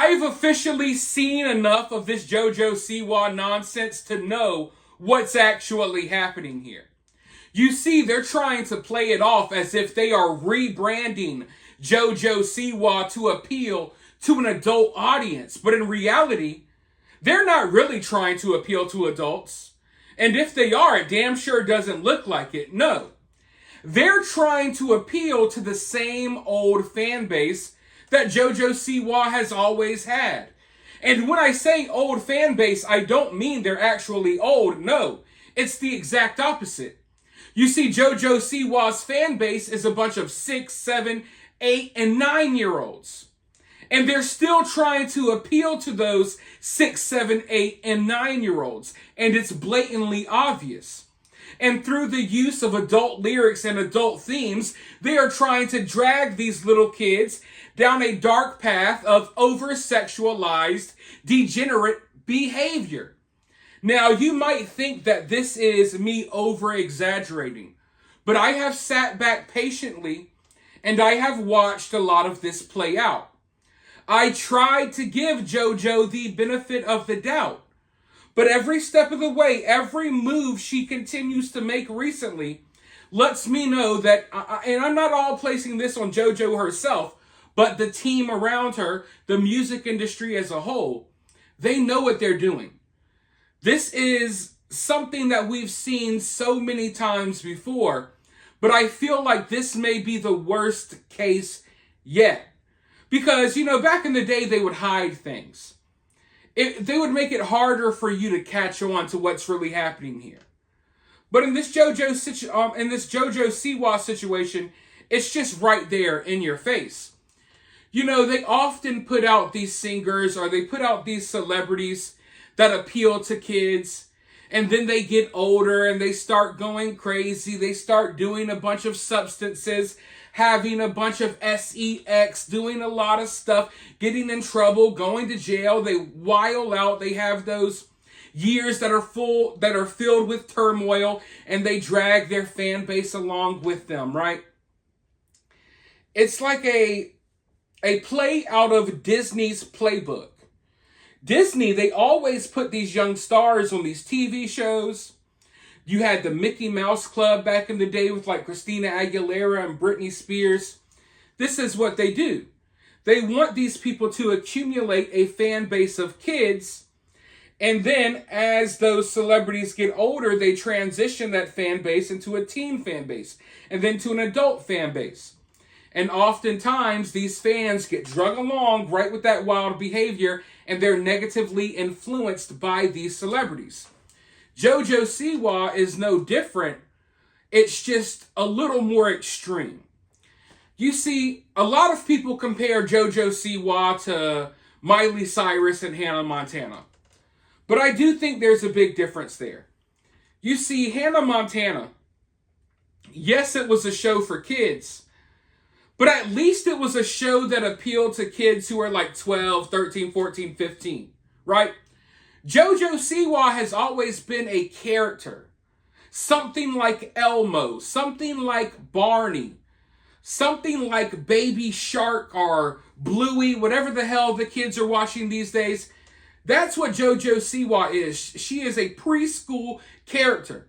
I've officially seen enough of this JoJo Siwa nonsense to know what's actually happening here. You see, they're trying to play it off as if they are rebranding JoJo Siwa to appeal to an adult audience. But in reality, they're not really trying to appeal to adults. And if they are, it damn sure doesn't look like it. No. They're trying to appeal to the same old fan base that JoJo Siwa has always had. And when I say old fan base, I don't mean they're actually old. No, it's the exact opposite. You see, JoJo Siwa's fan base is a bunch of 6, 7, 8, and 9-year-olds. And they're still trying to appeal to those 6, 7, 8, and 9-year-olds. And it's blatantly obvious. And through the use of adult lyrics and adult themes, they are trying to drag these little kids down a dark path of over-sexualized, degenerate behavior. Now, you might think that this is me over-exaggerating, but I have sat back patiently and I have watched a lot of this play out. I tried to give JoJo the benefit of the doubt, but every step of the way, every move she continues to make recently lets me know that, and I'm not all placing this on JoJo herself, but the team around her, the music industry as a whole, they know what they're doing. This is something that we've seen so many times before, but I feel like this may be the worst case yet. Because, back in the day, they would hide things. They would make it harder for you to catch on to what's really happening here. But in this JoJo Siwa situation, it's just right there in your face. They often put out these singers or they put out these celebrities that appeal to kids, and then they get older and they start going crazy. They start doing a bunch of substances, having a bunch of sex, doing a lot of stuff, getting in trouble, going to jail. They while out. They have those years that are filled with turmoil, and they drag their fan base along with them, right? It's like a play out of Disney's playbook. Disney, they always put these young stars on these TV shows. You had the Mickey Mouse Club back in the day with like Christina Aguilera and Britney Spears. This is what they do. They want these people to accumulate a fan base of kids. And then as those celebrities get older, they transition that fan base into a teen fan base and then to an adult fan base. And oftentimes these fans get drug along right with that wild behavior, and they're negatively influenced by these celebrities. JoJo Siwa is no different. It's just a little more extreme. You see, a lot of people compare JoJo Siwa to Miley Cyrus and Hannah Montana. But I do think there's a big difference there. You see, Hannah Montana, yes, it was a show for kids, but at least it was a show that appealed to kids who are like 12, 13, 14, 15, right? JoJo Siwa has always been a character. Something like Elmo, something like Barney, something like Baby Shark or Bluey, whatever the hell the kids are watching these days. That's what JoJo Siwa is. She is a preschool character.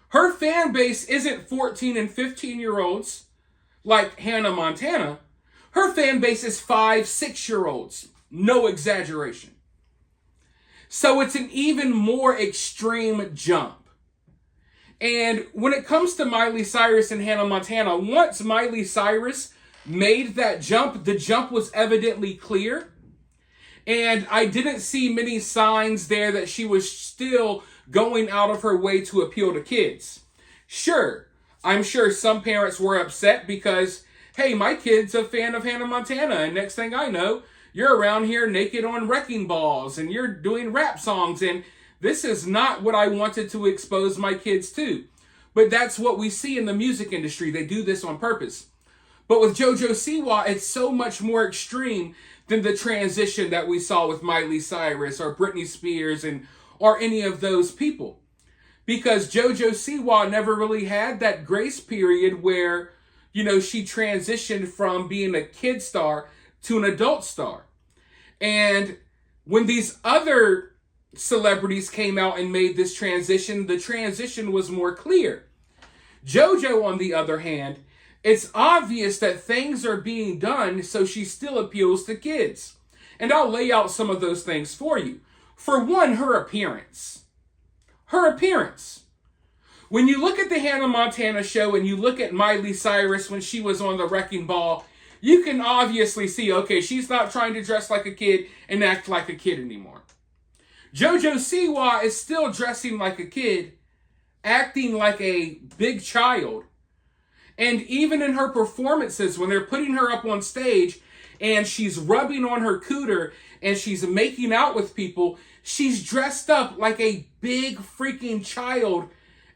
Her fan base isn't 14 and 15-year-olds like Hannah Montana. Her fan base is 5, 6-year-olds. No exaggeration. So it's an even more extreme jump. And when it comes to Miley Cyrus and Hannah Montana, once Miley Cyrus made that jump, the jump was evidently clear. And I didn't see many signs there that she was still going out of her way to appeal to kids. Sure, I'm sure some parents were upset because, hey, my kid's a fan of Hannah Montana, and next thing I know, you're around here naked on wrecking balls, and you're doing rap songs, and this is not what I wanted to expose my kids to. But that's what we see in the music industry. They do this on purpose. But with JoJo Siwa, it's so much more extreme than the transition that we saw with Miley Cyrus or Britney Spears or any of those people. Because JoJo Siwa never really had that grace period where, she transitioned from being a kid star to an adult star. And when these other celebrities came out and made this transition, the transition was more clear. JoJo, on the other hand, it's obvious that things are being done so she still appeals to kids. And I'll lay out some of those things for you. For one, her appearance. Her appearance. When you look at the Hannah Montana show and you look at Miley Cyrus when she was on the Wrecking Ball, you can obviously see, okay, she's not trying to dress like a kid and act like a kid anymore. JoJo Siwa is still dressing like a kid, acting like a big child. And even in her performances, when they're putting her up on stage and she's rubbing on her cooter and she's making out with people, she's dressed up like a big freaking child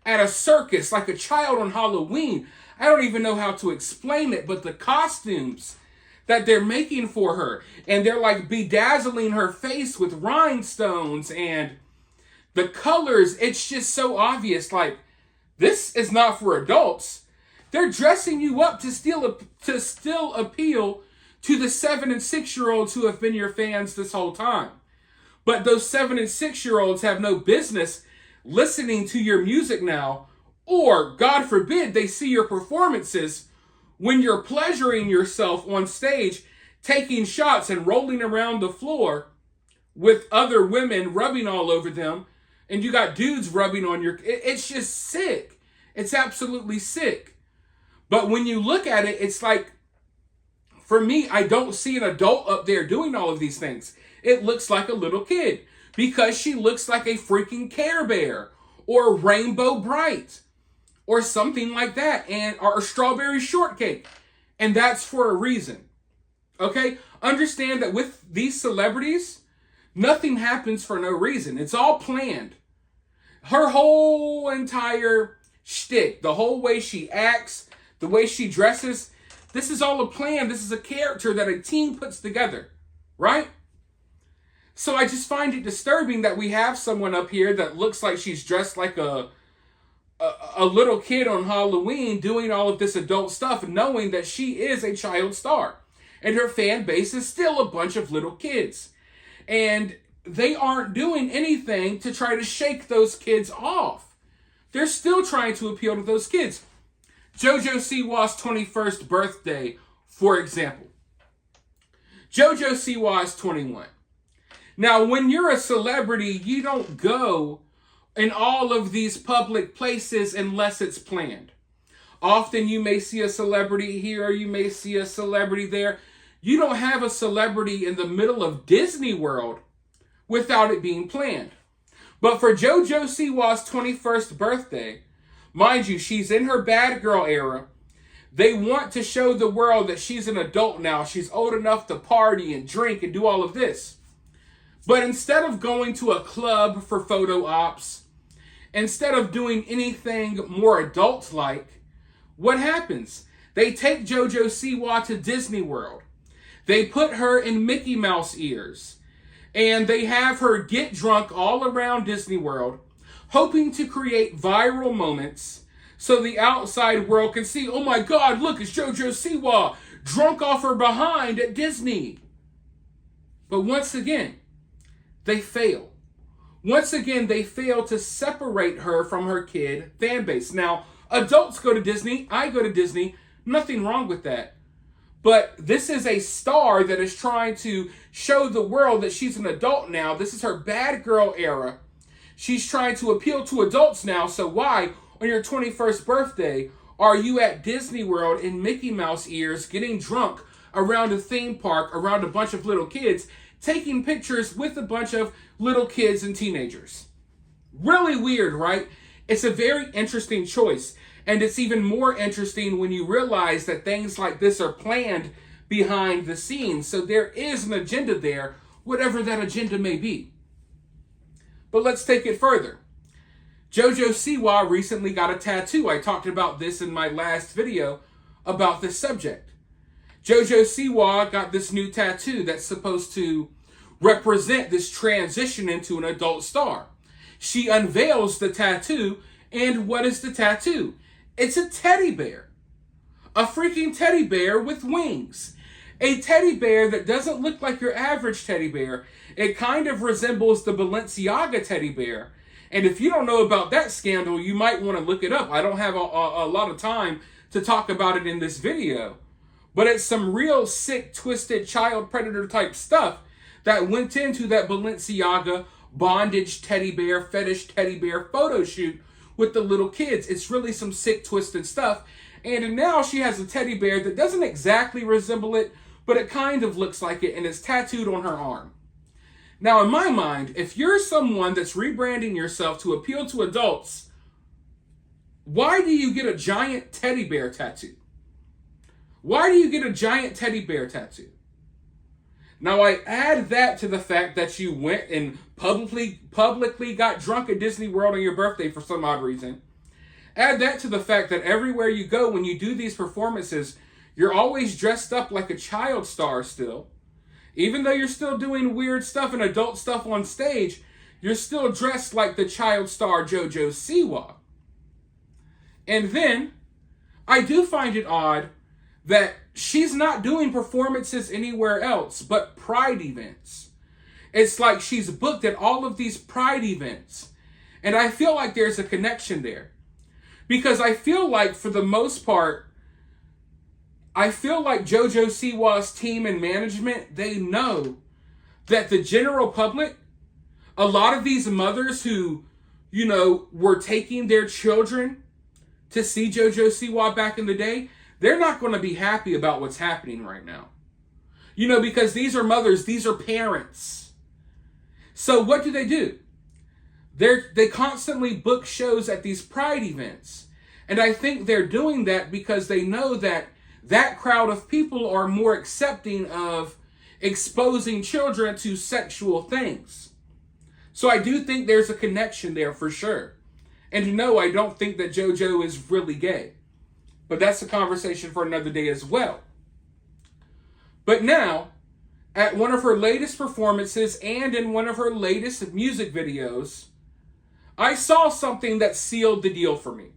at a circus, like a child on Halloween. I don't even know how to explain it, but the costumes that they're making for her, and they're like bedazzling her face with rhinestones, and the colors, it's just so obvious. Like, this is not for adults. They're dressing you up to still appeal to the 7 and 6-year-olds who have been your fans this whole time. But those 7 and 6-year-olds have no business listening to your music now, or God forbid they see your performances when you're pleasuring yourself on stage, taking shots and rolling around the floor with other women rubbing all over them, and you got dudes rubbing on your... It's just sick. It's absolutely sick. But when you look at it, it's like, for me, I don't see an adult up there doing all of these things. It looks like a little kid because she looks like a freaking Care Bear or Rainbow Bright or something like that, or Strawberry Shortcake. And that's for a reason. Okay? Understand that with these celebrities, nothing happens for no reason. It's all planned. Her whole entire shtick, the whole way she acts, the way she dresses, this is all a plan. This is a character that a team puts together, right? So I just find it disturbing that we have someone up here that looks like she's dressed like a little kid on Halloween doing all of this adult stuff, knowing that she is a child star. And her fan base is still a bunch of little kids. And they aren't doing anything to try to shake those kids off. They're still trying to appeal to those kids. JoJo Siwa's 21st birthday, for example. JoJo Siwa is 21. Now, when you're a celebrity, you don't go in all of these public places unless it's planned. Often you may see a celebrity here, you may see a celebrity there. You don't have a celebrity in the middle of Disney World without it being planned. But for JoJo Siwa's 21st birthday, mind you, she's in her bad girl era. They want to show the world that she's an adult now. She's old enough to party and drink and do all of this. But instead of going to a club for photo ops, instead of doing anything more adult-like, what happens? They take JoJo Siwa to Disney World. They put her in Mickey Mouse ears. And they have her get drunk all around Disney World, hoping to create viral moments so the outside world can see, oh my God, look, it's JoJo Siwa, drunk off her behind at Disney. But once again, they fail. Once again, they fail to separate her from her kid fan base. Now, adults go to Disney. I go to Disney. Nothing wrong with that. But this is a star that is trying to show the world that she's an adult now. This is her bad girl era. She's trying to appeal to adults now. So why, on your 21st birthday, are you at Disney World in Mickey Mouse ears, getting drunk around a theme park, around a bunch of little kids, taking pictures with a bunch of little kids and teenagers? Really weird, right? It's a very interesting choice. And it's even more interesting when you realize that things like this are planned behind the scenes. So there is an agenda there, whatever that agenda may be. But let's take it further. JoJo Siwa recently got a tattoo. I talked about this in my last video about this subject. JoJo Siwa got this new tattoo that's supposed to represent this transition into an adult star. She unveils the tattoo, and what is the tattoo? It's a teddy bear. A freaking teddy bear with wings. A teddy bear that doesn't look like your average teddy bear. It kind of resembles the Balenciaga teddy bear. And if you don't know about that scandal, you might want to look it up. I don't have a lot of time to talk about it in this video. But it's some real sick, twisted child predator type stuff that went into that Balenciaga bondage teddy bear, fetish teddy bear photo shoot with the little kids. It's really some sick, twisted stuff. And now she has a teddy bear that doesn't exactly resemble it, but it kind of looks like it, and it's tattooed on her arm. Now, in my mind, if you're someone that's rebranding yourself to appeal to adults, why do you get a giant teddy bear tattoo? Why do you get a giant teddy bear tattoo? Now, I add that to the fact that you went and publicly got drunk at Disney World on your birthday for some odd reason. Add that to the fact that everywhere you go when you do these performances, you're always dressed up like a child star still. Even though you're still doing weird stuff and adult stuff on stage, you're still dressed like the child star JoJo Siwa. And then, I do find it odd that she's not doing performances anywhere else but Pride events. It's like she's booked at all of these Pride events. And I feel like there's a connection there. Because I feel like, for the most part, I feel like JoJo Siwa's team and management, they know that the general public, a lot of these mothers who, were taking their children to see JoJo Siwa back in the day, they're not going to be happy about what's happening right now. Because these are mothers, these are parents. So what do? They constantly book shows at these Pride events. And I think they're doing that because they know that that crowd of people are more accepting of exposing children to sexual things. So I do think there's a connection there for sure. And no, I don't think that JoJo is really gay. But that's a conversation for another day as well. But now, at one of her latest performances and in one of her latest music videos, I saw something that sealed the deal for me.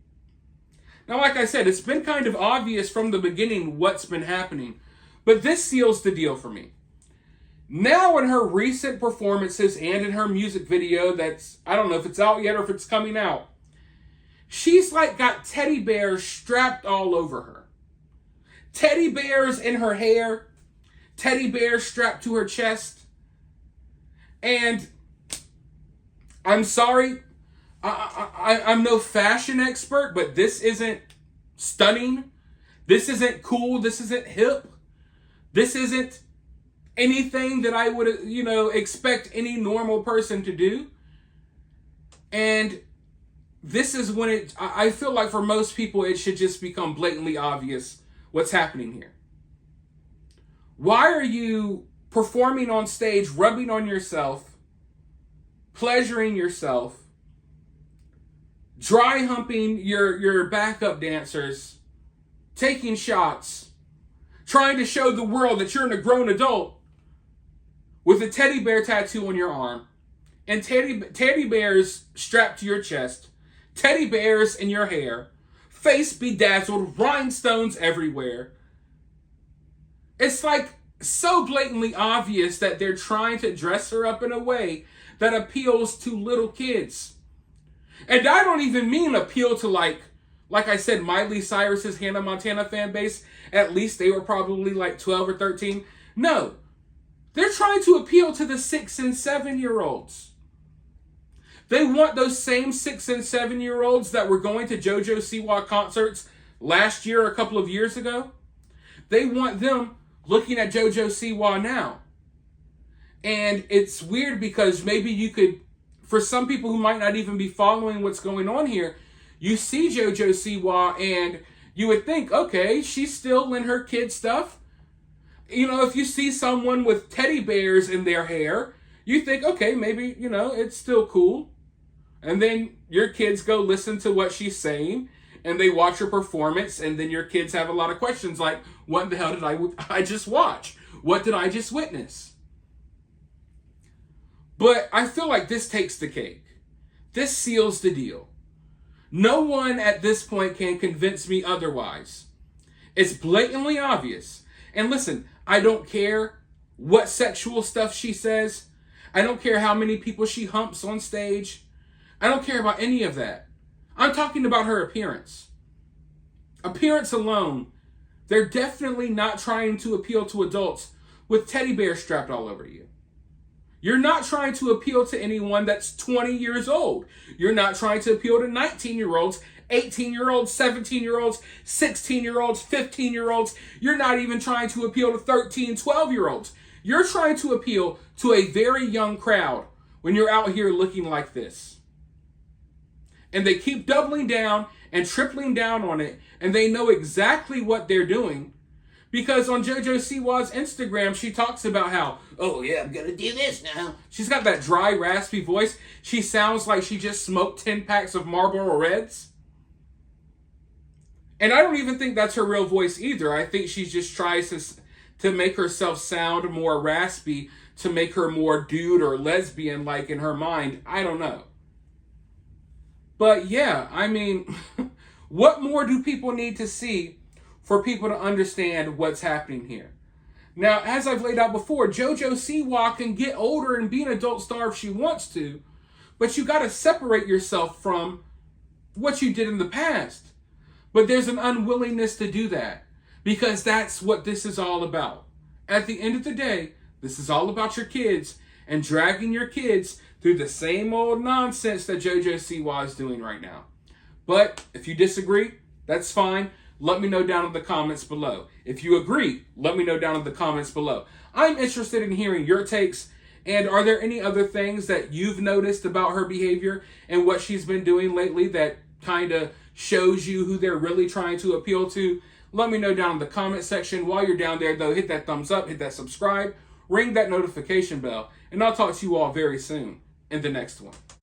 Now, like I said, it's been kind of obvious from the beginning what's been happening, but this seals the deal for me. Now, in her recent performances and in her music video that's, I don't know if it's out yet or if it's coming out, she's like got teddy bears strapped all over her. Teddy bears in her hair, teddy bears strapped to her chest. And I'm sorry, I'm no fashion expert, but this isn't stunning. This isn't cool. This isn't hip. This isn't anything that I would, expect any normal person to do. And this is when I feel like for most people, it should just become blatantly obvious what's happening here. Why are you performing on stage, rubbing on yourself, pleasuring yourself, dry humping your backup dancers, taking shots, trying to show the world that you're a grown adult with a teddy bear tattoo on your arm and teddy bears strapped to your chest, teddy bears in your hair, face bedazzled, rhinestones everywhere. It's like so blatantly obvious that they're trying to dress her up in a way that appeals to little kids. And I don't even mean appeal to like I said, Miley Cyrus's Hannah Montana fan base. At least they were probably like 12 or 13. No, they're trying to appeal to the 6 and 7-year-olds. They want those same 6 and 7-year-olds that were going to JoJo Siwa concerts last year, a couple of years ago. They want them looking at JoJo Siwa now. And it's weird because maybe you could, for some people who might not even be following what's going on here, you see JoJo Siwa and you would think, okay, she's still in her kid stuff. If you see someone with teddy bears in their hair, you think, okay, maybe, it's still cool. And then your kids go listen to what she's saying and they watch her performance, and then your kids have a lot of questions like, what the hell did I just watch? What did I just witness? But I feel like this takes the cake. This seals the deal. No one at this point can convince me otherwise. It's blatantly obvious. And listen, I don't care what sexual stuff she says. I don't care how many people she humps on stage. I don't care about any of that. I'm talking about her appearance. Appearance alone, they're definitely not trying to appeal to adults with teddy bears strapped all over you. You're not trying to appeal to anyone that's 20 years old. You're not trying to appeal to 19-year-olds, 18-year-olds, 17-year-olds, 16-year-olds, 15-year-olds. You're not even trying to appeal to 13, 12-year-olds. You're trying to appeal to a very young crowd when you're out here looking like this. And they keep doubling down and tripling down on it, and they know exactly what they're doing. Because on JoJo Siwa's Instagram, she talks about how, oh yeah, I'm gonna do this now. She's got that dry, raspy voice. She sounds like she just smoked 10 packs of Marlboro Reds. And I don't even think that's her real voice either. I think she just tries to make herself sound more raspy, to make her more dude or lesbian-like in her mind. I don't know. But yeah, I mean, what more do people need to see for people to understand what's happening here? Now, as I've laid out before, JoJo Siwa can get older and be an adult star if she wants to, but you got to separate yourself from what you did in the past. But there's an unwillingness to do that, because that's what this is all about. At the end of the day, this is all about your kids and dragging your kids through the same old nonsense that JoJo Siwa is doing right now. But if you disagree, that's fine. Let me know down in the comments below. If you agree, let me know down in the comments below. I'm interested in hearing your takes. And are there any other things that you've noticed about her behavior and what she's been doing lately that kind of shows you who they're really trying to appeal to? Let me know down in the comment section. While you're down there, though, hit that thumbs up, hit that subscribe, ring that notification bell, and I'll talk to you all very soon in the next one.